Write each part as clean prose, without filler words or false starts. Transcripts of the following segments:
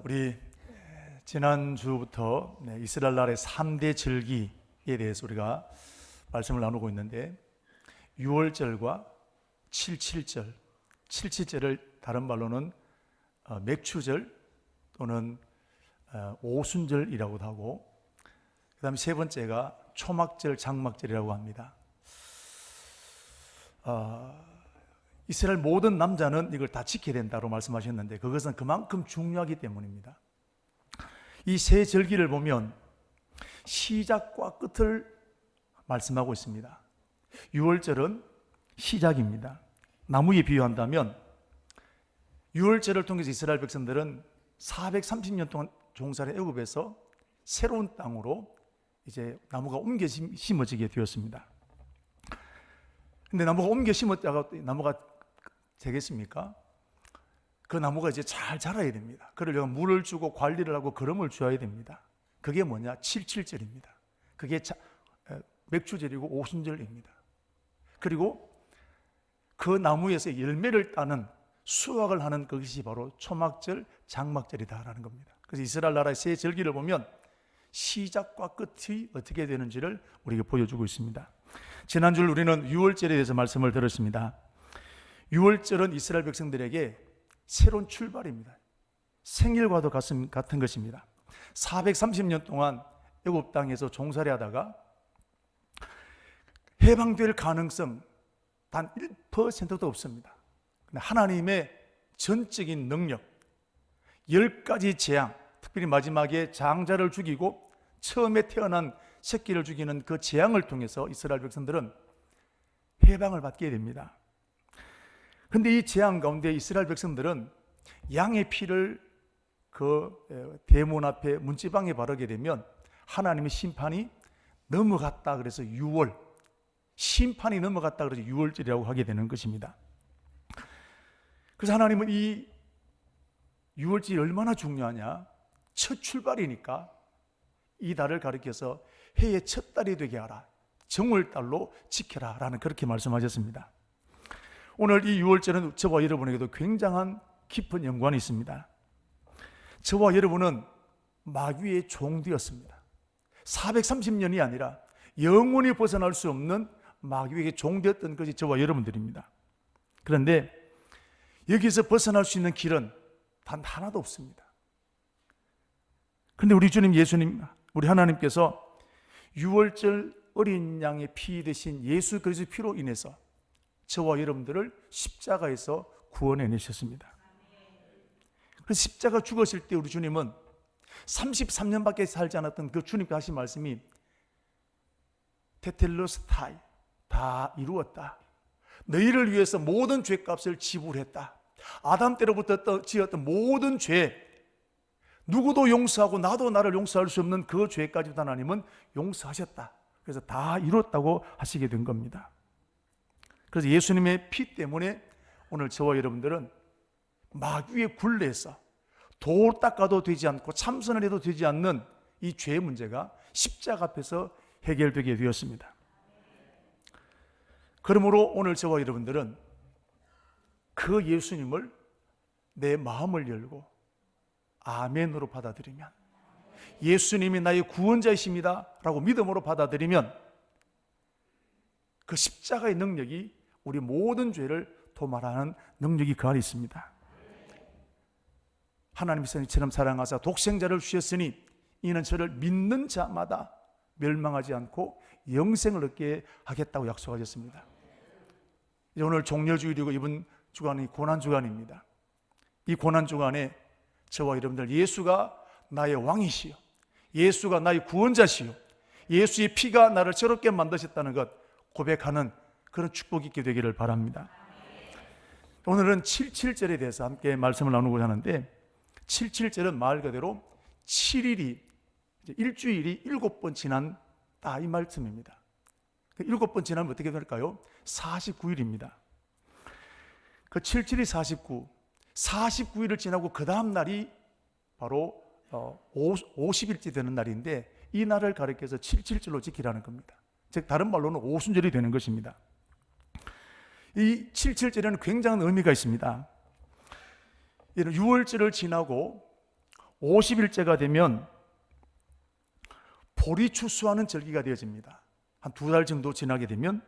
우리 지난주부터 이스라엘 나라의 3대 절기에 대해서 우리가 말씀을 나누고 있는데 6월절과 77절, 77절을 다른 말로는 맥추절 또는 오순절이라고도 하고, 그 다음에 세 번째가 초막절, 장막절이라고 합니다. 이스라엘 모든 남자는 이걸 다 지켜야 된다고 말씀하셨는데 그것은 그만큼 중요하기 때문입니다. 이 세 절기를 보면 시작과 끝을 말씀하고 있습니다. 6월절은 시작입니다. 나무에 비유한다면 6월절을 통해서 이스라엘 백성들은 430년 동안 종살이 애굽에서 새로운 땅으로 이제 나무가 옮겨 심어지게 되었습니다. 근데 나무가 옮겨 심었다가 나무가 되겠습니까? 그 나무가 이제 잘 자라야 됩니다. 그러려고 물을 주고 관리를 하고 거름을 주어야 됩니다. 그게 뭐냐? 77절입니다. 그게 맥추절이고 오순절입니다. 그리고 그 나무에서 열매를 따는 수확을 하는 그것이 바로 초막절, 장막절이다라는 겁니다. 그래서 이스라엘 나라의 세 절기를 보면 시작과 끝이 어떻게 되는지를 우리에게 보여주고 있습니다. 지난주 우리는 6월절에 대해서 말씀을 들었습니다. 6월절은 이스라엘 백성들에게 새로운 출발입니다. 생일과도 같은 것입니다. 430년 동안 애굽 땅에서 종살이 하다가 해방될 가능성 단 1%도 없습니다. 하나님의 전적인 능력, 10가지 재앙, 특별히 마지막에 장자를 죽이고 처음에 태어난 새끼를 죽이는 그 재앙을 통해서 이스라엘 백성들은 해방을 받게 됩니다. 그런데 이 재앙 가운데 이스라엘 백성들은 양의 피를 그 대문 앞에 문지방에 바르게 되면 하나님의 심판이 넘어갔다 그래서 6월, 심판이 넘어갔다 그래서 6월절이라고 하게 되는 것입니다. 그래서 하나님은 이 6월절이 얼마나 중요하냐, 첫 출발이니까 이 달을 가리켜서 해의 첫 달이 되게 하라, 정월달로 지켜라 라는 그렇게 말씀하셨습니다. 오늘 이 6월절은 저와 여러분에게도 굉장한 깊은 연관이 있습니다. 저와 여러분은 마귀의 종되었습니다. 430년이 아니라 영원히 벗어날 수 없는 마귀에게 종되었던 것이 저와 여러분들입니다. 그런데 여기서 벗어날 수 있는 길은 단 하나도 없습니다. 그런데 우리 주님 예수님, 우리 하나님께서 6월절 어린 양의 피 대신 예수 그리스도의 피로 인해서 저와 여러분들을 십자가에서 구원해내셨습니다. 그래서 십자가 죽었을 때 우리 주님은 33년밖에 살지 않았던 그 주님께 하신 말씀이 테텔로스타이, 다 이루었다. 너희를 위해서 모든 죄값을 지불했다. 아담 때로부터 지었던 모든 죄, 누구도 용서하고 나도 나를 용서할 수 없는 그 죄까지도 하나님은 용서하셨다. 그래서 다 이뤘다고 하시게 된 겁니다. 그래서 예수님의 피 때문에 오늘 저와 여러분들은 마귀의 굴레에서 돌 닦아도 되지 않고 참선을 해도 되지 않는 이 죄의 문제가 십자가 앞에서 해결되게 되었습니다. 그러므로 오늘 저와 여러분들은 그 예수님을 내 마음을 열고 아멘으로 받아들이면, 예수님이 나의 구원자이십니다 라고 믿음으로 받아들이면 그 십자가의 능력이 우리 모든 죄를 도말하는 능력이 그 안에 있습니다. 하나님께서 이처럼 사랑하사 독생자를 주셨으니 이는 저를 믿는 자마다 멸망하지 않고 영생을 얻게 하겠다고 약속하셨습니다. 오늘 종려주일이고 이번 주간이 고난주간입니다. 이 고난주간에 저와 여러분들 예수가 나의 왕이시요, 예수가 나의 구원자시요, 예수의 피가 나를 새롭게 만드셨다는 것 고백하는 그런 축복이 있게 되기를 바랍니다. 오늘은 77절에 대해서 함께 말씀을 나누고자 하는데, 77절은 말 그대로 7일이, 일주일이 7번 지난다 이 말씀입니다. 7번 지나면 어떻게 될까요? 49일입니다. 그 77이 49일을 지나고 그 다음 날이 바로 50일째 되는 날인데 이 날을 가리켜서 77절로 지키라는 겁니다. 즉 다른 말로는 오순절이 되는 것입니다. 이 77절에는 굉장한 의미가 있습니다. 6월절을 지나고 50일째가 되면 보리 추수하는 절기가 되어집니다. 한 2달 정도 지나게 되면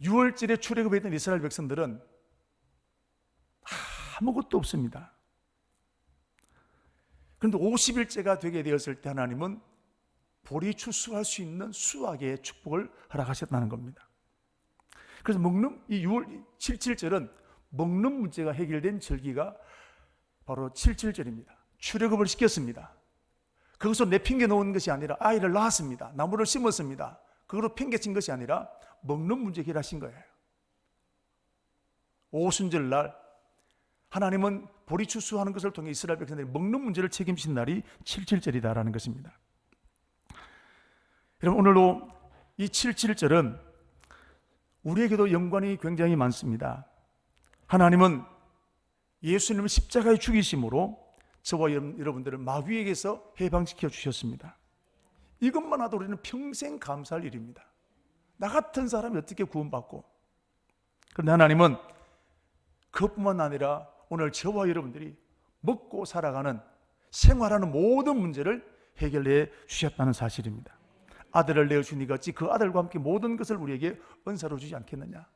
6월절에 출애굽했던 이스라엘 백성들은 아무것도 없습니다. 그런데 50일째가 되게 되었을 때 하나님은 보리 추수할 수 있는 수확의 축복을 허락하셨다는 겁니다. 그래서 이 6월 77절은 먹는 문제가 해결된 절기가 바로 77절입니다. 출애굽을 시켰습니다. 거기서 내팽개 놓은 것이 아니라 아이를 낳았습니다. 나무를 심었습니다. 그걸로 팽개친 것이 아니라 먹는 문제 해결하신 거예요. 오순절 날 하나님은 보리 추수하는 것을 통해 이스라엘 백성들이 먹는 문제를 책임진 날이 77절이다라는 것입니다. 여러분, 오늘도 이 77절은 우리에게도 연관이 굉장히 많습니다. 하나님은 예수님을 십자가에 죽이심으로 저와 여러분들을 마귀에게서 해방시켜 주셨습니다. 이것만 하도 우리는 평생 감사할 일입니다. 나 같은 사람이 어떻게 구원받고. 그런데 하나님은 그것뿐만 아니라 오늘 저와 여러분들이 먹고 살아가는 생활하는 모든 문제를 해결해 주셨다는 사실입니다. 아들을 내어주니 같이 그 아들과 함께 모든 것을 우리에게 은사로 주지 않겠느냐.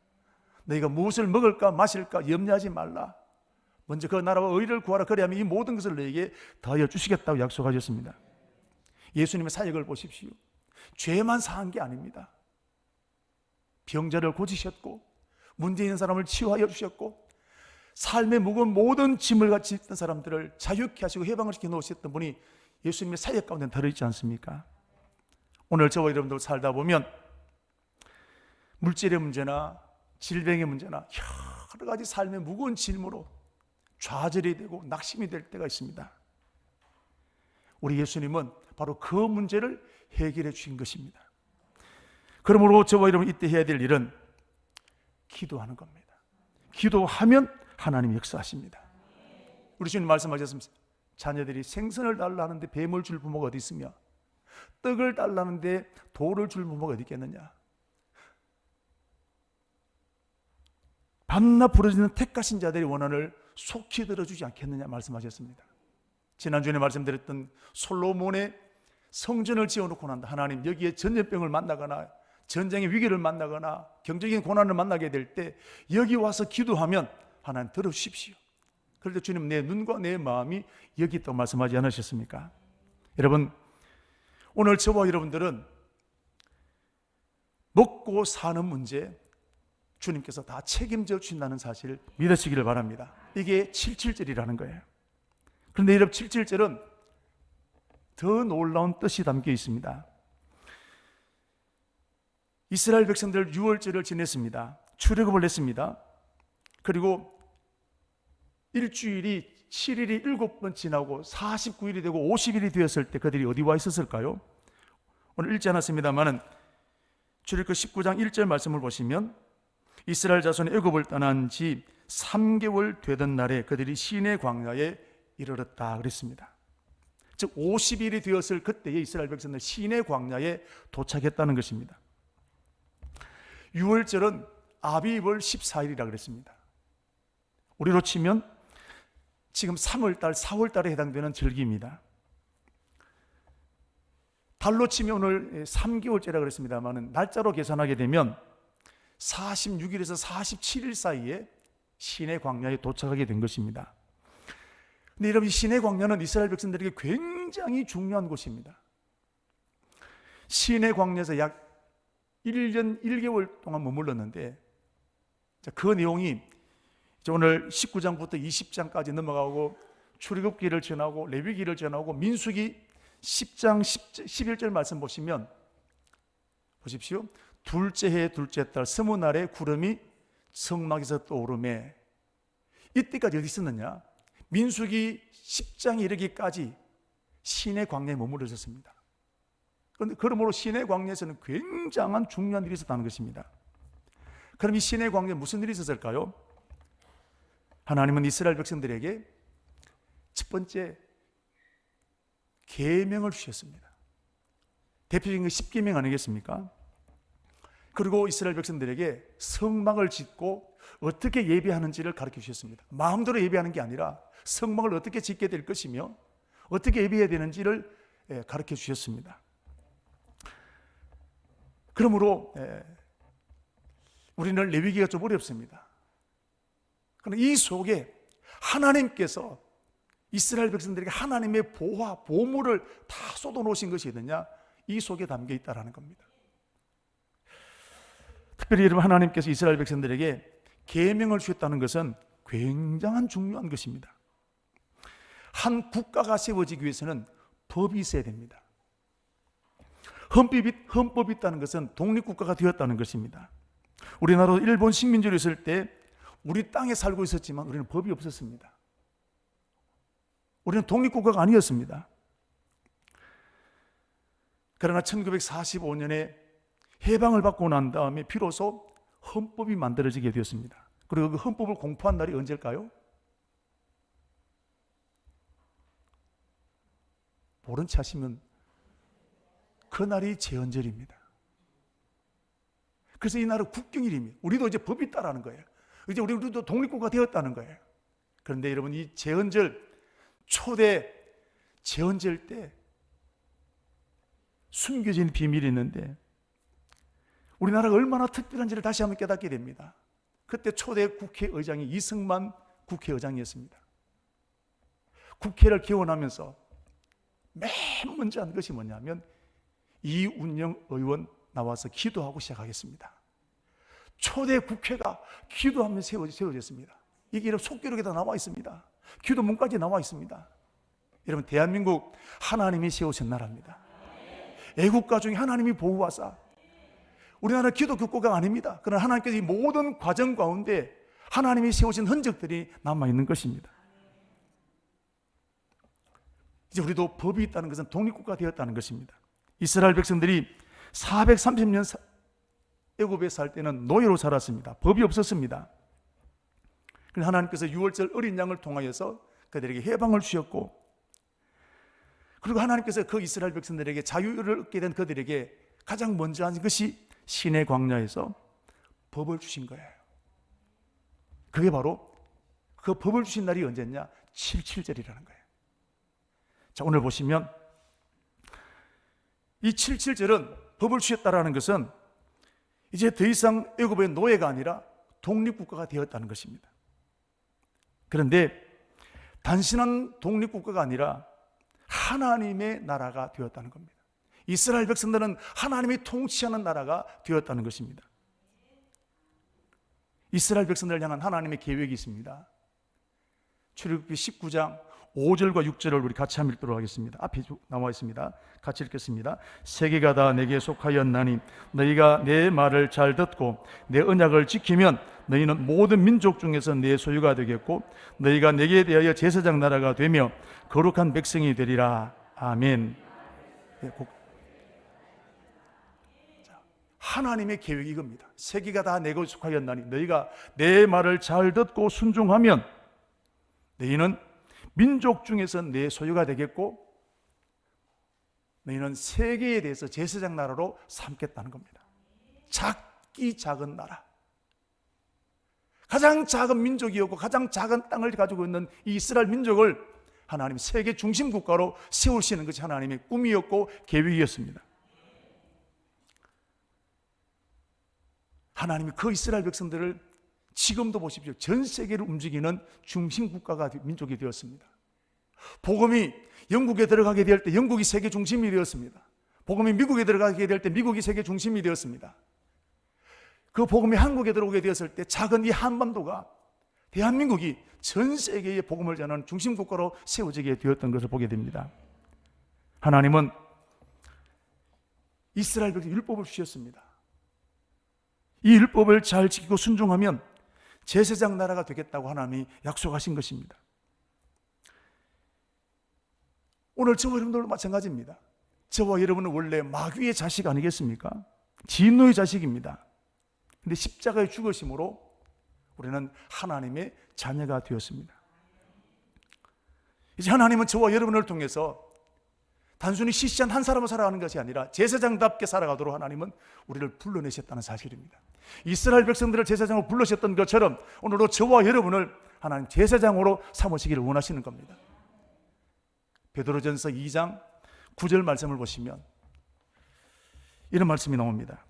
너희가 무엇을 먹을까 마실까 염려하지 말라. 먼저 그 나라와 의를 구하라. 그리하면 이 모든 것을 너희에게 더하여 주시겠다고 약속하셨습니다. 예수님의 사역을 보십시오. 죄만 사한 게 아닙니다. 병자를 고치셨고 문제 있는 사람을 치유하여 주셨고 삶의 무거운 모든 짐을 같이 있던 사람들을 자유케 하시고 해방을 시켜 놓으셨던 분이 예수님의 사역 가운데 들어있지 않습니까? 오늘 저와 여러분들 살다 보면 물질의 문제나 질병의 문제나 여러 가지 삶의 무거운 짐으로 좌절이 되고 낙심이 될 때가 있습니다. 우리 예수님은 바로 그 문제를 해결해 주신 것입니다. 그러므로 저와 여러분 이때 해야 될 일은 기도하는 겁니다. 기도하면 하나님이 역사하십니다. 우리 주님 말씀하셨습니다. 자녀들이 생선을 달라 하는데 뱀을 줄 부모가 어디 있으며 떡을 달라는데 돌을 줄 부모가 어디 있겠느냐. 밤낮 부르짖는 택하신 자들의 원한을 속히 들어주지 않겠느냐 말씀하셨습니다. 지난주에 말씀드렸던 솔로몬의 성전을 지어놓고 난다. 하나님 여기에 전염병을 만나거나 전쟁의 위기를 만나거나 경제적인 고난을 만나게 될 때 여기 와서 기도하면 하나님 들어주십시오. 그럴 때 주님 내 눈과 내 마음이 여기 있다고 말씀하지 않으셨습니까? 여러분, 오늘 저와 여러분들은 먹고 사는 문제 주님께서 다 책임져 주신다는 사실을 믿으시기를 바랍니다. 이게 77절이라는 거예요. 그런데 여러분 77절은 더 놀라운 뜻이 담겨 있습니다. 이스라엘 백성들 6월절을 지냈습니다. 출애굽을 했습니다. 그리고 일주일이 7일이 7번 지나고 49일이 되고 50일이 되었을 때 그들이 어디 와 있었을까요? 오늘 읽지 않았습니다만은 출애굽 19장 1절 말씀을 보시면 이스라엘 자손이 애굽을 떠난 지 3개월 되던 날에 그들이 시내 광야에 이르렀다 그랬습니다. 즉 50일이 되었을 그때에 이스라엘 백성들 시내 광야에 도착했다는 것입니다. 6월절은 아비월 14일이라 그랬습니다. 우리로 치면 지금 3월달, 4월달에 해당되는 절기입니다. 달로 치면 오늘 3개월째라 그랬습니다만 날짜로 계산하게 되면 46일에서 47일 사이에 시내 광야에 도착하게 된 것입니다. 근데 여러분, 이 시내 광야는 이스라엘 백성들에게 굉장히 중요한 곳입니다. 시내 광야에서 약 1년 1개월 동안 머물렀는데 그 내용이 오늘 19장부터 20장까지 넘어가고 출애굽기를 전하고 레위기를 전하고 민수기 10장 11절 말씀 보시면 보십시오. 둘째 해 둘째 달 20날에 구름이 성막에서 떠오르매. 이때까지 어디 있었느냐? 민수기 10장에 이르기까지 시내 광야에 머물러 있었습니다. 그런데 그러므로 시내 광야에서는 굉장한 중요한 일이 있었다는 것입니다. 그럼 이 시내 광야에 무슨 일이 있었을까요? 하나님은 이스라엘 백성들에게 첫 번째 계명을 주셨습니다. 대표적인 게 10계명 아니겠습니까? 그리고 이스라엘 백성들에게 성막을 짓고 어떻게 예배하는지를 가르쳐 주셨습니다. 마음대로 예배하는 게 아니라 성막을 어떻게 짓게 될 것이며 어떻게 예배해야 되는지를 가르쳐 주셨습니다. 그러므로 우리는 레위기가 좀 어렵습니다. 그러나 이 속에 하나님께서 이스라엘 백성들에게 하나님의 보화, 보물을 다 쏟아놓으신 것이 있느냐? 이 속에 담겨 있다는 겁니다. 특별히 여러분, 하나님께서 이스라엘 백성들에게 계명을 주셨다는 것은 굉장한 중요한 것입니다. 한 국가가 세워지기 위해서는 법이 있어야 됩니다. 헌법이 있다는 것은 독립국가가 되었다는 것입니다. 우리나라도 일본 식민지로 있을 때 우리 땅에 살고 있었지만 우리는 법이 없었습니다. 우리는 독립국가가 아니었습니다. 그러나 1945년에 해방을 받고 난 다음에 비로소 헌법이 만들어지게 되었습니다. 그리고 그 헌법을 공포한 날이 언제일까요? 모른 체 하시면 그날이 제헌절입니다. 그래서 이 날은 국경일입니다. 우리도 이제 법이 있다라는 거예요. 이제 우리도 독립국가 되었다는 거예요. 그런데 여러분, 이 제헌절, 초대 제헌절 때 숨겨진 비밀이 있는데 우리나라가 얼마나 특별한지를 다시 한번 깨닫게 됩니다. 그때 초대 국회의장이 이승만 국회의장이었습니다. 국회를 개원하면서 맨 먼저 한 것이 뭐냐면 이운영 의원 나와서 기도하고 시작하겠습니다. 초대 국회가 기도하며 세워졌습니다. 이게 여러분 속기록에다 나와 있습니다. 기도문까지 나와 있습니다. 여러분, 대한민국 하나님이 세우신 나라입니다. 애국가 중에 하나님이 보호하사, 우리나라 기독교국가가 아닙니다. 그러나 하나님께서 이 모든 과정 가운데 하나님이 세우신 흔적들이 남아있는 것입니다. 이제 우리도 법이 있다는 것은 독립국가 되었다는 것입니다. 이스라엘 백성들이 430년 애굽에 살 때는 노예로 살았습니다. 법이 없었습니다. 그래서 하나님께서 유월절 어린 양을 통하여서 그들에게 해방을 주셨고, 그리고 하나님께서 그 이스라엘 백성들에게 자유를 얻게 된 그들에게 가장 먼저 한 것이 시내 광야에서 법을 주신 거예요. 그게 바로 그 법을 주신 날이 언제냐? 77절이라는 거예요. 자, 오늘 보시면 이 77절은 법을 주셨다라는 것은 이제 더 이상 애굽의 노예가 아니라 독립국가가 되었다는 것입니다. 그런데 단순한 독립국가가 아니라 하나님의 나라가 되었다는 겁니다. 이스라엘 백성들은 하나님이 통치하는 나라가 되었다는 것입니다. 이스라엘 백성들을 향한 하나님의 계획이 있습니다. 출애굽기 19장 5절과 6절을 우리 같이 한번 읽도록 하겠습니다. 앞에 나와 있습니다. 같이 읽겠습니다. 세계가 다 내게 속하였나니 너희가 내 말을 잘 듣고 내 언약을 지키면 너희는 모든 민족 중에서 내 소유가 되겠고 너희가 내게 대하여 제사장 나라가 되며 거룩한 백성이 되리라. 아멘. 하나님의 계획이 이겁니다. 세계가 다 내게 속하였나니 너희가 내 말을 잘 듣고 순종하면 너희는 민족 중에서 내 소유가 되겠고 너희는 세계에 대해서 제사장 나라로 삼겠다는 겁니다. 작기 작은 나라, 가장 작은 민족이었고 가장 작은 땅을 가지고 있는 이 이스라엘 민족을 하나님 세계 중심 국가로 세우시는 것이 하나님의 꿈이었고 계획이었습니다. 하나님이 그 이스라엘 백성들을 지금도 보십시오. 전 세계를 움직이는 중심 국가가 민족이 되었습니다. 복음이 영국에 들어가게 될 때 영국이 세계 중심이 되었습니다. 복음이 미국에 들어가게 될 때 미국이 세계 중심이 되었습니다. 그 복음이 한국에 들어오게 되었을 때 작은 이 한반도가, 대한민국이 전 세계의 복음을 전하는 중심 국가로 세워지게 되었던 것을 보게 됩니다. 하나님은 이스라엘에게 율법을 주셨습니다. 이 율법을 잘 지키고 순종하면 제사장 나라가 되겠다고 하나님이 약속하신 것입니다. 오늘 저와 여러분들도 마찬가지입니다. 저와 여러분은 원래 마귀의 자식 아니겠습니까? 진노의 자식입니다. 그런데 십자가의 죽으심으로 우리는 하나님의 자녀가 되었습니다. 이제 하나님은 저와 여러분을 통해서 단순히 시시한 한 사람을 살아가는 것이 아니라 제사장답게 살아가도록 하나님은 우리를 불러내셨다는 사실입니다. 이스라엘 백성들을 제사장으로 불러셨던 것처럼 오늘도 저와 여러분을 하나님 제사장으로 삼으시기를 원하시는 겁니다. 베드로전서 2장 9절 말씀을 보시면 이런 말씀이 나옵니다.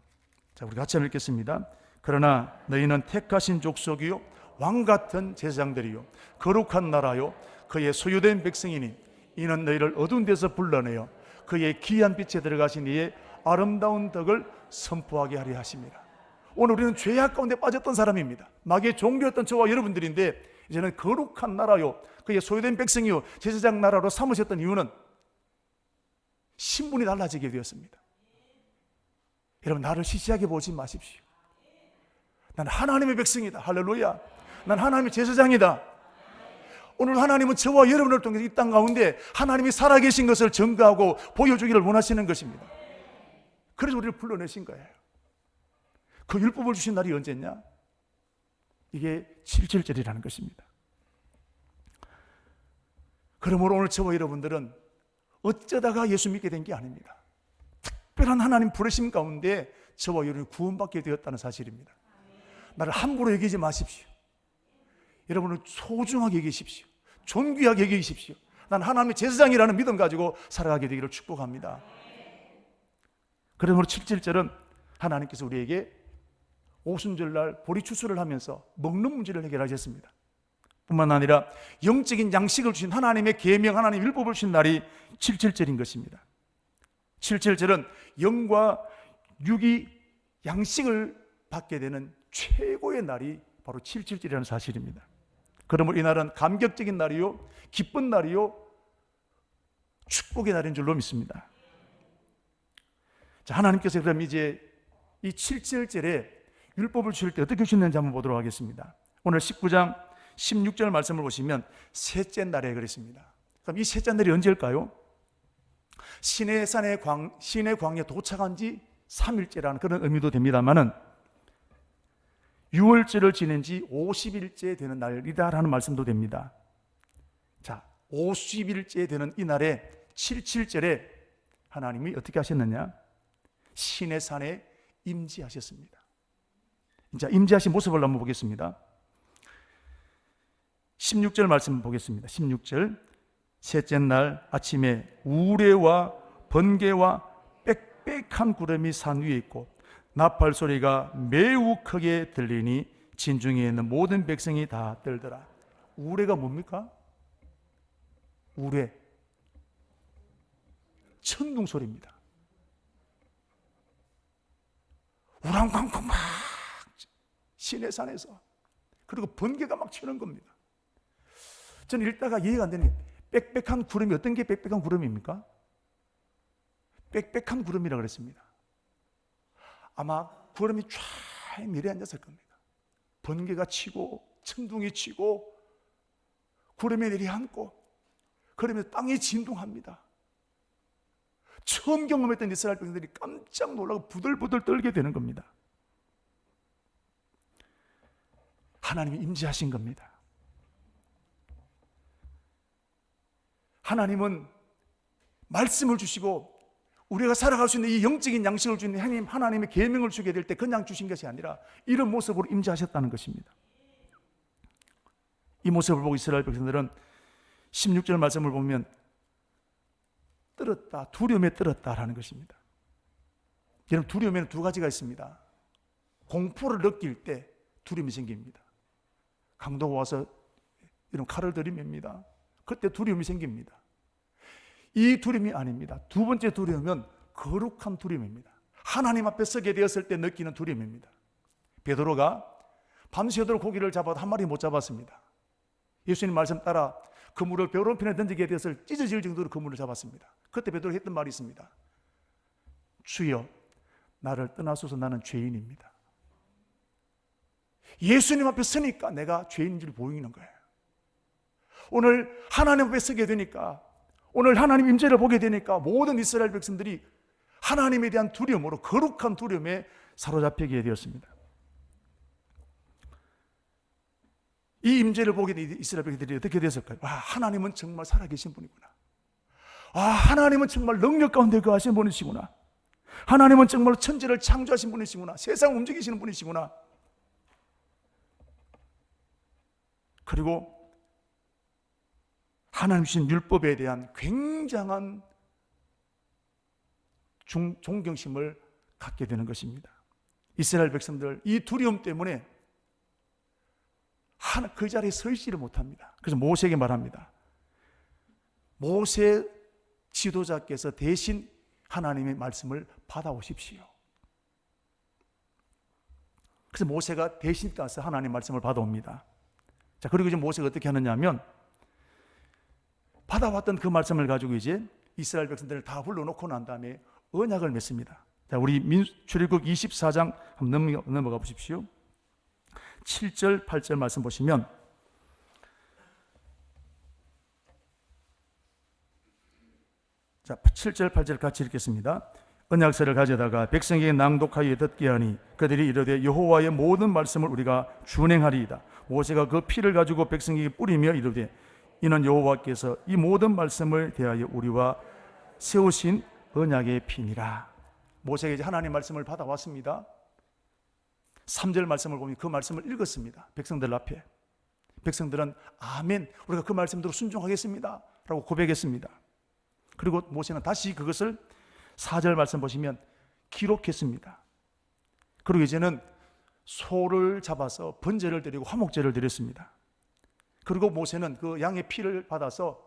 자, 우리 같이 한번 읽겠습니다. 그러나 너희는 택하신 족속이요 왕같은 제사장들이요 거룩한 나라요 그의 소유된 백성이니 이는 너희를 어두운 데서 불러내어 그의 귀한 빛에 들어가신 이의 아름다운 덕을 선포하게 하려 하십니다. 오늘 우리는 죄악 가운데 빠졌던 사람입니다. 마귀의 종교였던 저와 여러분들인데 이제는 거룩한 나라요 그의 소유된 백성이요 제사장 나라로 삼으셨던 이유는 신분이 달라지게 되었습니다. 여러분, 나를 시시하게 보지 마십시오. 난 하나님의 백성이다. 할렐루야. 난 하나님의 제사장이다. 오늘 하나님은 저와 여러분을 통해서 이 땅 가운데 하나님이 살아계신 것을 증거하고 보여주기를 원하시는 것입니다. 그래서 우리를 불러내신 거예요. 그 율법을 주신 날이 언제냐? 이게 7.7절이라는 것입니다. 그러므로 오늘 저와 여러분들은 어쩌다가 예수 믿게 된 게 아닙니다. 특별한 하나님 부르심 가운데 저와 여러분이 구원받게 되었다는 사실입니다. 나를 함부로 여기지 마십시오. 여러분을 소중하게 여기십시오. 존귀하게 여기십시오. 난 하나님의 제사장이라는 믿음 가지고 살아가게 되기를 축복합니다. 그러므로 7.7절은 하나님께서 우리에게 오순절날 보리추수를 하면서 먹는 문제를 해결하셨습니다. 뿐만 아니라 영적인 양식을 주신 하나님의 계명, 하나님의 율법을 주신 날이 7.7절인 것입니다. 7.7절은 영과 육이 양식을 받게 되는 최고의 날이 바로 7.7절이라는 사실입니다. 그러므로 이 날은 감격적인 날이요 기쁜 날이요 축복의 날인 줄로 믿습니다. 자, 하나님께서 그럼 이제 이 7.7절에 율법을 주실 때 어떻게 주셨는지 한번 보도록 하겠습니다. 오늘 19장 16절 말씀을 보시면 셋째 날에 그랬습니다. 그럼 이 셋째 날이 언제일까요? 시내 광야에 도착한 지 3일째라는 그런 의미도 됩니다만은 6월절을 지낸 지 50일째 되는 날이다라는 말씀도 됩니다. 자, 50일째 되는 이 날에 7.7절에 하나님이 어떻게 하셨느냐? 시내산에 임재하셨습니다. 자, 임재하신 모습을 한번 보겠습니다. 16절 말씀 보겠습니다. 16절 셋째 날 아침에 우레와 번개와 빽빽한 구름이 산 위에 있고 나팔 소리가 매우 크게 들리니 진중에 있는 모든 백성이 다 떨더라. 우레가 뭡니까? 우레 천둥 소리입니다. 우랑광광 막 시내산에서 그리고 번개가 막 치는 겁니다. 저는 읽다가 이해가 안 되는 게 빽빽한 구름이 어떤 게 빽빽한 구름입니까? 빽빽한 구름이라고 그랬습니다. 아마 구름이 쫙 내려앉았을 겁니다. 번개가 치고 천둥이 치고 구름이 내려앉고 그러면서 땅이 진동합니다. 처음 경험했던 이스라엘 백성들이 깜짝 놀라고 부들부들 떨게 되는 겁니다. 하나님이 임재하신 겁니다. 하나님은 말씀을 주시고 우리가 살아갈 수 있는 이 영적인 양식을 주는 하나님의 계명을 주게 될 때 그냥 주신 것이 아니라 이런 모습으로 임재하셨다는 것입니다. 이 모습을 보고 이스라엘 백성들은 16절 말씀을 보면 떨었다, 두려움에 떨었다라는 것입니다. 여러분, 두려움에는 두 가지가 있습니다. 공포를 느낄 때 두려움이 생깁니다. 강도가 와서 이런 칼을 들이맵니다. 그때 두려움이 생깁니다. 이 두려움이 아닙니다. 두 번째 두려움은 거룩한 두려움입니다. 하나님 앞에 서게 되었을 때 느끼는 두려움입니다. 베드로가 밤새도록 고기를 잡아도 한 마리 못 잡았습니다. 예수님 말씀 따라 그물을 배 오른편에 던지게 되었을 찢어질 정도로 그물을 잡았습니다. 그때 베드로가 했던 말이 있습니다. 주여, 나를 떠나소서, 나는 죄인입니다. 예수님 앞에 서니까 내가 죄인인 줄 보이는 거예요. 오늘 하나님 앞에 서게 되니까, 오늘 하나님 임재를 보게 되니까 모든 이스라엘 백성들이 하나님에 대한 두려움으로, 거룩한 두려움에 사로잡히게 되었습니다. 이 임재를 보게 된 이스라엘 백성들이 어떻게 됐을까요? 와, 하나님은 정말 살아계신 분이구나. 하나님은 정말 능력 가운데 거하시는 분이시구나. 하나님은 정말 천지를 창조하신 분이시구나. 세상을 움직이시는 분이시구나. 그리고 하나님 주신 율법에 대한 굉장한 존경심을 갖게 되는 것입니다. 이스라엘 백성들 이 두려움 때문에 그 자리에 서 있지를 못합니다. 그래서 모세에게 말합니다. 모세 지도자께서 대신 하나님의 말씀을 받아오십시오. 그래서 모세가 대신 가서 하나님의 말씀을 받아옵니다. 자, 그리고 이제 모세가 어떻게 하느냐 하면 받아왔던 그 말씀을 가지고 이제 이스라엘 백성들을 다 불러놓고 난 다음에 언약을 맺습니다. 자, 우리 출애굽 24장 한번 넘어가 보십시오. 7절, 8절 말씀 보시면 자, 7절, 8절 같이 읽겠습니다. 언약서를 가져다가 백성에게 낭독하여 듣게 하니 그들이 이르되 여호와의 모든 말씀을 우리가 준행하리이다. 모세가 그 피를 가지고 백성에게 뿌리며 이르되 이는 여호와께서 이 모든 말씀을 대하여 우리와 세우신 언약의 피니라. 모세가 이제 하나님의 말씀을 받아왔습니다. 3절 말씀을 보면 그 말씀을 읽었습니다. 백성들 앞에. 백성들은 아멘, 우리가 그 말씀대로 순종하겠습니다 라고 고백했습니다. 그리고 모세는 다시 그것을 4절 말씀 보시면 기록했습니다. 그리고 이제는 소를 잡아서 번제를 드리고 화목제를 드렸습니다. 그리고 모세는 그 양의 피를 받아서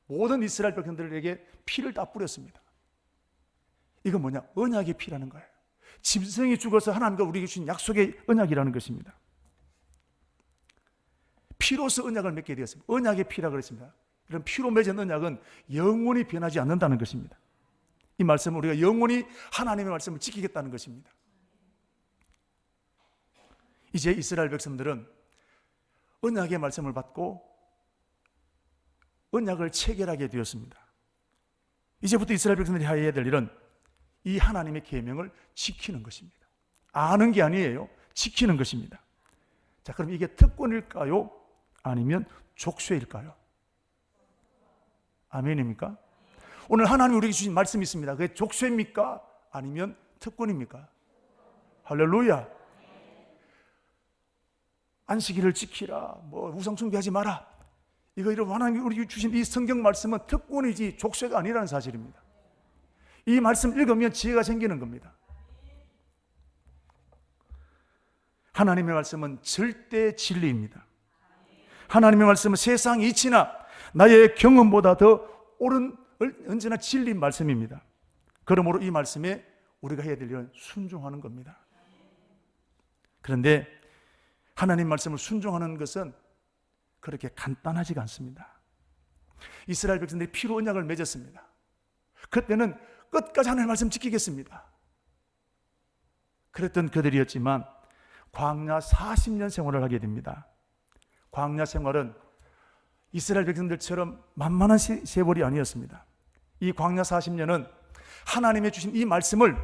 모든 이스라엘 백성들에게 피를 다 뿌렸습니다. 이건 뭐냐? 언약의 피라는 거예요. 짐승이 죽어서 하나님과 우리에게 주신 약속의 언약이라는 것입니다. 피로서 언약을 맺게 되었습니다. 언약의 피라고 그랬습니다. 이런 피로 맺은 언약은 영원히 변하지 않는다는 것입니다. 이 말씀은 우리가 영원히 하나님의 말씀을 지키겠다는 것입니다. 이제 이스라엘 백성들은 언약의 말씀을 받고 언약을 체결하게 되었습니다. 이제부터 이스라엘 백성들이 해야 될 일은 이 하나님의 계명을 지키는 것입니다. 아는 게 아니에요. 지키는 것입니다. 자, 그럼 이게 특권일까요? 아니면 족쇄일까요? 아멘입니까? 오늘 하나님이 우리에게 주신 말씀이 있습니다. 그게 족쇄입니까? 아니면 특권입니까? 할렐루야. 안식일을 지키라, 우상 숭배하지 마라, 이거 이런 하나님이 우리에게 주신 이 성경 말씀은 특권이지 족쇄가 아니라는 사실입니다. 이 말씀 읽으면 지혜가 생기는 겁니다. 하나님의 말씀은 절대 진리입니다. 하나님의 말씀은 세상 이치나 나의 경험보다 더 옳은 언제나 진리인 말씀입니다. 그러므로 이 말씀에 우리가 해야 될 일은 순종하는 겁니다. 그런데 하나님 말씀을 순종하는 것은 그렇게 간단하지가 않습니다. 이스라엘 백성들이 피로 언약을 맺었습니다. 그때는 끝까지 하나님의 말씀 지키겠습니다. 그랬던 그들이었지만 광야 40년 생활을 하게 됩니다. 광야 생활은 이스라엘 백성들처럼 만만한 세월이 아니었습니다. 이 광야 40년은 하나님의 주신 이 말씀을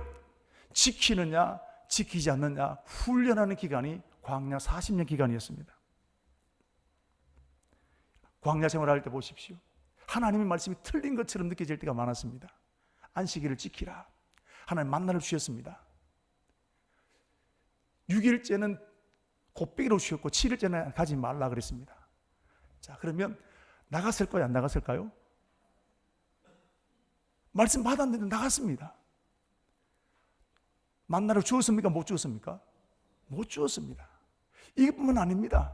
지키느냐 지키지 않느냐 훈련하는 기간이 광야 40년 기간이었습니다. 광야 생활할 때 보십시오. 하나님의 말씀이 틀린 것처럼 느껴질 때가 많았습니다. 안식일을 지키라. 하나님 만나를 주셨습니다. 6일째는 곱빼기로 주셨고 7일째는 가지 말라 그랬습니다. 자, 그러면 나갔을까요? 안 나갔을까요? 말씀 받았는데 나갔습니다. 만나를 주었습니까? 못 주었습니까? 못 주었습니다. 이것뿐만 아닙니다.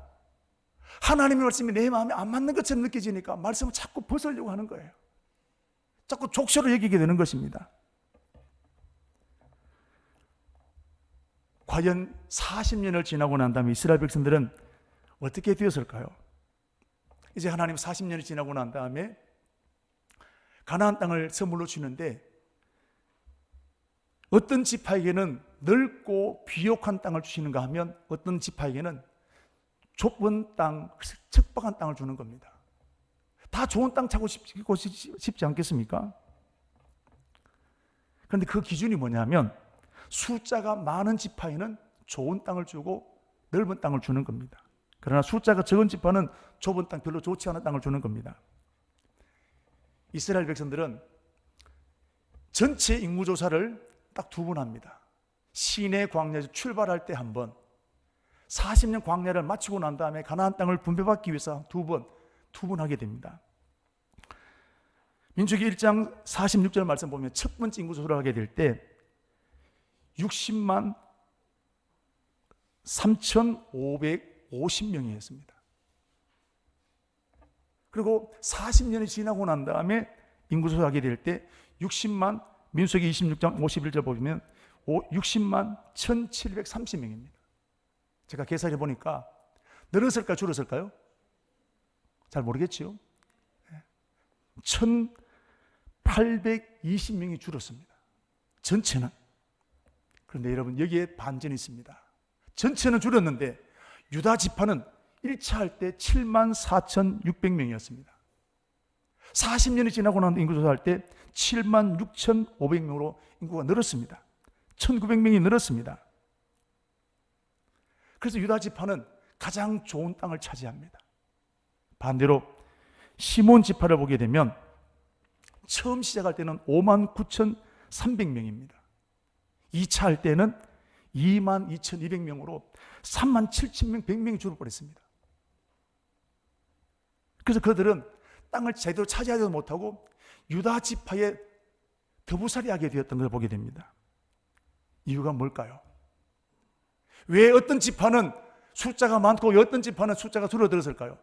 하나님의 말씀이 내 마음에 안 맞는 것처럼 느껴지니까 말씀을 자꾸 벗으려고 하는 거예요. 자꾸 족쇄로 여기게 되는 것입니다. 과연 40년을 지나고 난 다음에 이스라엘 백성들은 어떻게 되었을까요? 이제 하나님 40년이 지나고 난 다음에 가나안 땅을 선물로 주는데 어떤 지파에게는 넓고 비옥한 땅을 주시는가 하면 어떤 지파에게는 좁은 땅, 척박한 땅을 주는 겁니다. 다 좋은 땅 찾고 싶지 않겠습니까? 그런데 그 기준이 뭐냐면 숫자가 많은 지파에는 좋은 땅을 주고 넓은 땅을 주는 겁니다. 그러나 숫자가 적은 지파는 좁은 땅, 별로 좋지 않은 땅을 주는 겁니다. 이스라엘 백성들은 전체 인구조사를 딱 2번 합니다. 시내 광야에서 출발할 때 한 번, 40년 광야를 마치고 난 다음에 가나안 땅을 분배받기 위해서 두 번 하게 됩니다. 민수기 1장 46절 말씀 보면 첫 번째 인구조사를 하게 될 때 60만 3,550명이었습니다. 그리고 40년이 지나고 난 다음에 인구조사를 하게 될 때 60만, 민수기 26장 51절 보면 60만 1,730명입니다. 제가 계산해 보니까 늘었을까요? 줄었을까요? 잘 모르겠지요. 1,820명이 줄었습니다. 전체는. 그런데 여러분, 여기에 반전이 있습니다. 전체는 줄었는데 유다 지파는 1차 할 때 74,600명이었습니다. 40년이 지나고 난 인구조사할 때 76,500명으로 인구가 늘었습니다. 1,900명이 늘었습니다. 그래서 유다 지파는 가장 좋은 땅을 차지합니다. 반대로 시몬 지파를 보게 되면 처음 시작할 때는 59,300명입니다. 2차 할 때는 22,200명으로 37,000명, 100명이 줄어버렸습니다. 그래서 그들은 땅을 제대로 차지하지도 못하고 유다 지파에 더부살이하게 되었던 걸 보게 됩니다. 이유가 뭘까요? 왜 어떤 지파는 숫자가 많고 어떤 지파는 숫자가 줄어들었을까요?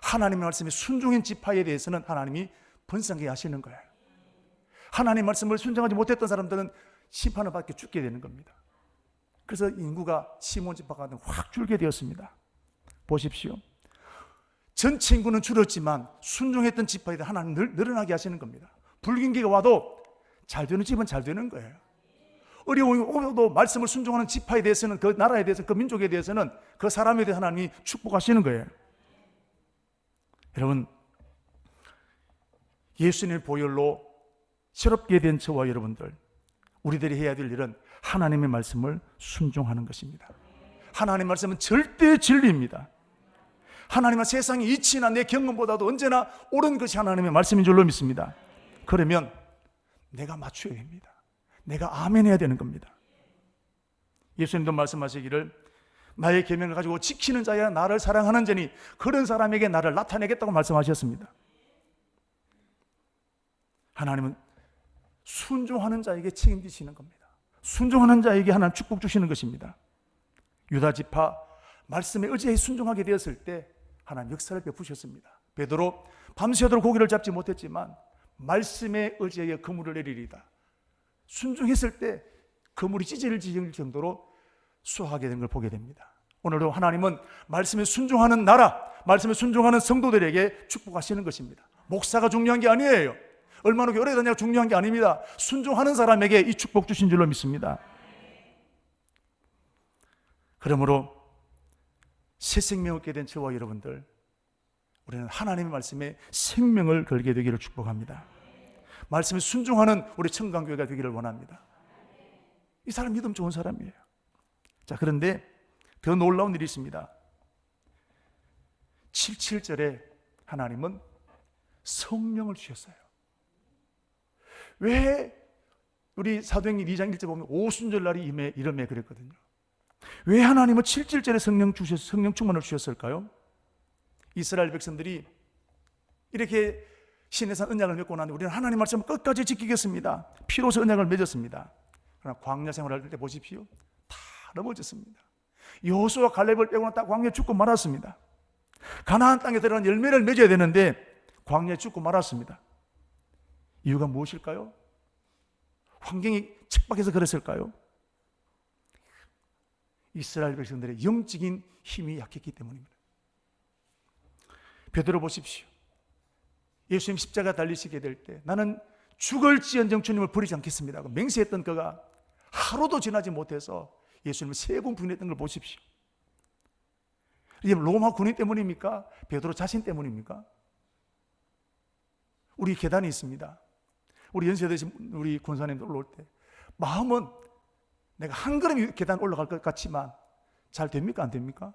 하나님의 말씀에 순종한 지파에 대해서는 하나님이 번성하게 하시는 거예요. 하나님의 말씀을 순종하지 못했던 사람들은 심판을 받게 죽게 되는 겁니다. 그래서 인구가 시몬 지파가 확 줄게 되었습니다. 보십시오. 전체 인구는 줄었지만 순종했던 지파에 대해 하나님 늘어나게 하시는 겁니다. 불경기가 와도 잘 되는 집은 잘 되는 거예요. 어려움이 오도 말씀을 순종하는 지파에 대해서는, 그 나라에 대해서, 그 민족에 대해서는, 그 사람에 대해 하나님이 축복하시는 거예요. 여러분, 예수님의 보혈로 새롭게 된 저와 여러분들, 우리들이 해야 될 일은 하나님의 말씀을 순종하는 것입니다. 하나님의 말씀은 절대 진리입니다. 하나님은 세상의 이치나 내 경험보다도 언제나 옳은 것이 하나님의 말씀인 줄로 믿습니다. 그러면 내가 맞춰야 됩니다. 내가 아멘 해야 되는 겁니다. 예수님도 말씀하시기를 나의 계명을 가지고 지키는 자야 나를 사랑하는 자니 그런 사람에게 나를 나타내겠다고 말씀하셨습니다. 하나님은 순종하는 자에게 책임지시는 겁니다. 순종하는 자에게 하나님 축복 주시는 것입니다. 유다 지파 말씀에 의지해 순종하게 되었을 때 하나님 역사를 베푸셨습니다. 베드로 밤새도록 고기를 잡지 못했지만 말씀에 의지하여 그물을 내리리다. 순종했을 때 그물이 찢어질 정도로 수확하게 된 걸 보게 됩니다. 오늘도 하나님은 말씀에 순종하는 나라, 말씀에 순종하는 성도들에게 축복하시는 것입니다. 목사가 중요한 게 아니에요. 얼마나 오래 다냐가 중요한 게 아닙니다. 순종하는 사람에게 이 축복 주신 줄로 믿습니다. 그러므로 새 생명 얻게 된 저와 여러분들, 우리는 하나님의 말씀에 생명을 걸게 되기를 축복합니다. 말씀에 순종하는 우리 청강교회가 되기를 원합니다. 이 사람 믿음 좋은 사람이에요. 자, 그런데 더 놀라운 일이 있습니다. 77절에 하나님은 성령을 주셨어요. 왜 우리 사도행전 2장 1절 보면 오순절날이 이름에 그랬거든요. 왜 하나님은 77절에 성령 충만을 주셨을까요? 이스라엘 백성들이 이렇게 시내산 언약을 맺고 나는데 우리는 하나님 말씀을 끝까지 지키겠습니다. 피로서 언약을 맺었습니다. 그러나 광야 생활할 때 보십시오. 다 넘어졌습니다. 여호수아와 갈렙을 빼고는 딱 광야에 죽고 말았습니다. 가나안 땅에 들어간 열매를 맺어야 되는데 광야에 죽고 말았습니다. 이유가 무엇일까요? 환경이 척박해서 그랬을까요? 이스라엘 백성들의 영적인 힘이 약했기 때문입니다. 베드로 보십시오. 예수님 십자가 달리시게 될 때 나는 죽을지언정 주님을 버리지 않겠습니다 하고 맹세했던 그가 하루도 지나지 못해서 예수님을 3번 부인했던 걸 보십시오. 이게 로마 군인 때문입니까? 베드로 자신 때문입니까? 우리 계단이 있습니다. 우리 연세대신 우리 군사님들 올라올 때 마음은 내가 한 걸음 계단 올라갈 것 같지만 잘 됩니까? 안 됩니까?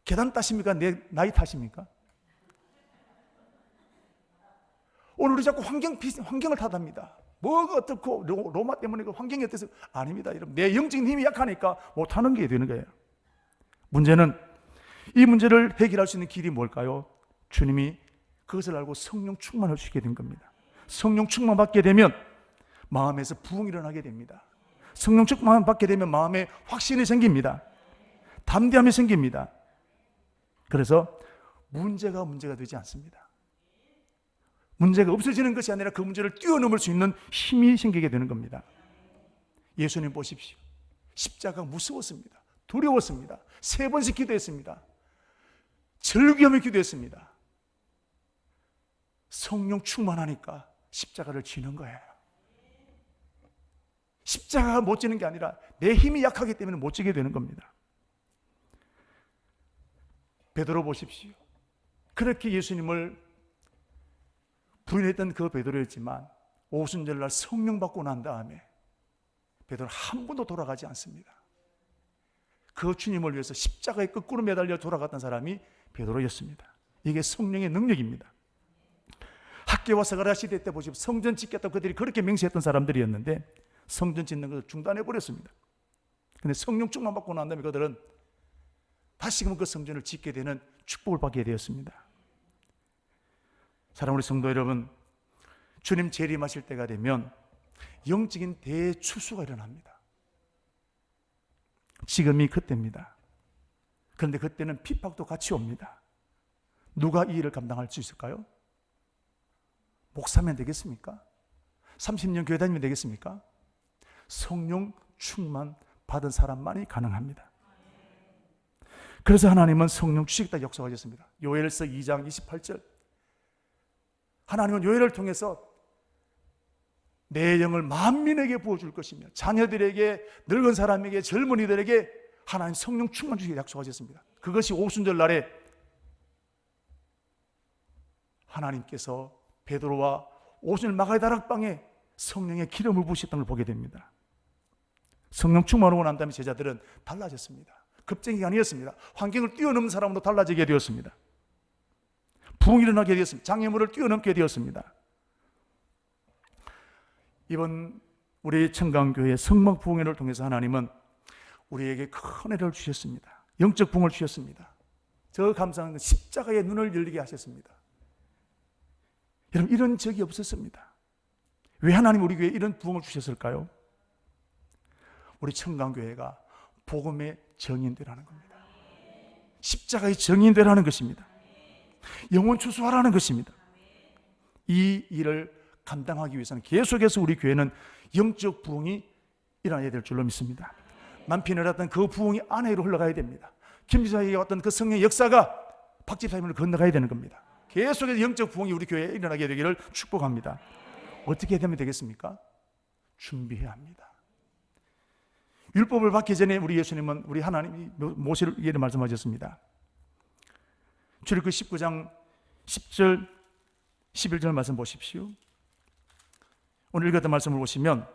계단 따십니까? 내 나이 탓입니까? 오늘 우리 자꾸 환경을 탓합니다. 뭐가 어떻고 로마 때문에 그 환경이 어때서 아닙니다. 여러분, 내 영적인 힘이 약하니까 못하는 게 되는 거예요. 문제는 이 문제를 해결할 수 있는 길이 뭘까요? 주님이 그것을 알고 성령 충만을 주시게 된 겁니다. 성령 충만 받게 되면 마음에서 부흥이 일어나게 됩니다. 성령 충만 받게 되면 마음에 확신이 생깁니다. 담대함이 생깁니다. 그래서 문제가 되지 않습니다. 문제가 없어지는 것이 아니라 그 문제를 뛰어넘을 수 있는 힘이 생기게 되는 겁니다. 예수님 보십시오. 십자가가 무서웠습니다. 두려웠습니다. 3번씩 기도했습니다. 절규하며 기도했습니다. 성령 충만하니까 십자가를 지는 거예요. 십자가가 못 지는 게 아니라 내 힘이 약하기 때문에 못 지게 되는 겁니다. 베드로 보십시오. 그렇게 예수님을 부인했던 그 베드로였지만 오순절날 성령 받고 난 다음에 베드로는 한 번도 돌아가지 않습니다. 그 주님을 위해서 십자가에 거꾸로 매달려 돌아갔던 사람이 베드로였습니다. 이게 성령의 능력입니다. 학개와 스가랴 시대 때 보시면 성전 짓겠다고 그들이 그렇게 맹세했던 사람들이었는데 성전 짓는 것을 중단해 버렸습니다. 그런데 성령 충만 받고 난 다음에 그들은 다시금 그 성전을 짓게 되는 축복을 받게 되었습니다. 사랑하는 우리 성도 여러분, 주님 재림하실 때가 되면 영적인 대추수가 일어납니다. 지금이 그때입니다. 그런데 그때는 핍박도 같이 옵니다. 누가 이 일을 감당할 수 있을까요? 목사면 되겠습니까? 30년 교회 다니면 되겠습니까? 성령 충만 받은 사람만이 가능합니다. 그래서 하나님은 성령 주시겠다 역사하셨습니다. 요엘서 2장 28절, 하나님은 요엘을 통해서 내 영을 만민에게 부어줄 것이며 자녀들에게, 늙은 사람에게, 젊은이들에게 하나님 성령 충만 주시게 약속하셨습니다. 그것이 오순절 날에 하나님께서 베드로와 오순절 마가의 다락방에 성령의 기름을 부으셨던 걸 보게 됩니다. 성령 충만하고 난 다음에 제자들은 달라졌습니다. 급쟁이가 아니었습니다. 환경을 뛰어넘는 사람으로 달라지게 되었습니다. 부흥이 일어나게 되었습니다. 장애물을 뛰어넘게 되었습니다. 이번 우리 청강교회 성막 부흥회를 통해서 하나님은 우리에게 큰 은혜를 주셨습니다. 영적 부흥을 주셨습니다. 저 감사한 건 십자가의 눈을 열리게 하셨습니다. 여러분, 이런 적이 없었습니다. 왜 하나님 우리 교회에 이런 부흥을 주셨을까요? 우리 청강교회가 복음의 정인되라는 겁니다. 십자가의 정인되라는 것입니다. 영혼 추수하라는 것입니다. 이 일을 감당하기 위해서는 계속해서 우리 교회는 영적 부흥이 일어나야 될 줄로 믿습니다. 만편에 왔던 그 부흥이 아내로 흘러가야 됩니다. 김지사에게 왔던 그 성령의 역사가 박집사님을 건너가야 되는 겁니다. 계속해서 영적 부흥이 우리 교회에 일어나게 되기를 축복합니다. 어떻게 되면 되겠습니까? 준비해야 합니다. 율법을 받기 전에 우리 예수님은, 우리 하나님이 모세에게 말씀하셨습니다. 출애굽기 19장 10절 11절 말씀 보십시오. 오늘 읽었던 말씀을 보시면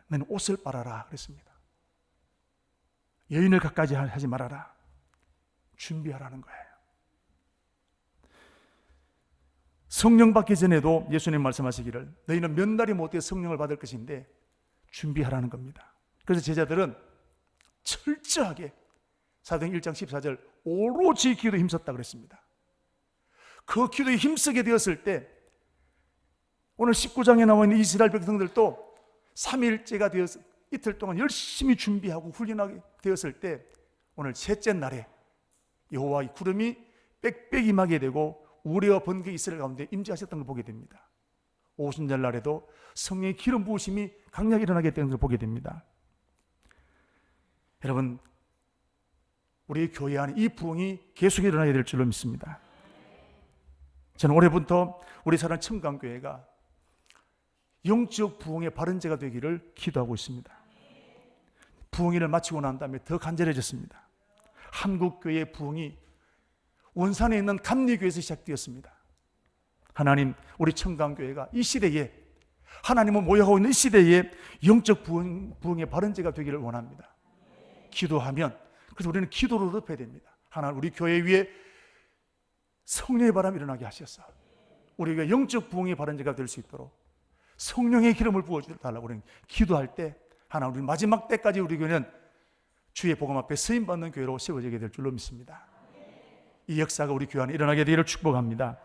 너는 옷을 빨아라 그랬습니다. 여인을 갖가지 하지 말아라. 준비하라는 거예요. 성령 받기 전에도 예수님 말씀하시기를 너희는 몇 날이 못해 성령을 받을 것인데 준비하라는 겁니다. 그래서 제자들은 철저하게 사도행 1장 14절 오로지 기도에 힘썼다 그랬습니다. 그 기도에 힘쓰게 되었을 때 오늘 19장에 나와 있는 이스라엘 백성들도 3일째가 되어서 이틀 동안 열심히 준비하고 훈련하게 되었을 때 오늘 셋째 날에 여호와의 구름이 빽빽 임하게 되고 우레와 번개 이스라엘 가운데 임재하셨던 걸 보게 됩니다. 오순절 날에도 성령의 기름 부으심이 강력히 일어나게 되는 걸 보게 됩니다. 여러분, 우리 교회 안에 이 부흥이 계속 일어나야 될 줄로 믿습니다. 저는 올해부터 우리 사랑 청강교회가 영적 부흥의 발원제가 되기를 기도하고 있습니다. 부흥회를 마치고 난 다음에 더 간절해졌습니다. 한국교회 부흥이 원산에 있는 감리교회에서 시작되었습니다. 하나님, 우리 청강교회가 이 시대에 하나님을 모여하고 있는 이 시대에 영적 부흥의 발원제가 되기를 원합니다. 기도하면, 그래서 우리는 기도로 덮어야 됩니다. 하나님, 우리 교회 위에 성령의 바람이 일어나게 하셔서 우리가 영적 부흥이 바른 자가 될 수 있도록 성령의 기름을 부어달라고 우리는 기도할 때 하나 우리 마지막 때까지 우리 교회는 주의 복음 앞에 쓰임받는 교회로 세워지게 될 줄로 믿습니다. 이 역사가 우리 교회 안에 일어나게 되기를 축복합니다.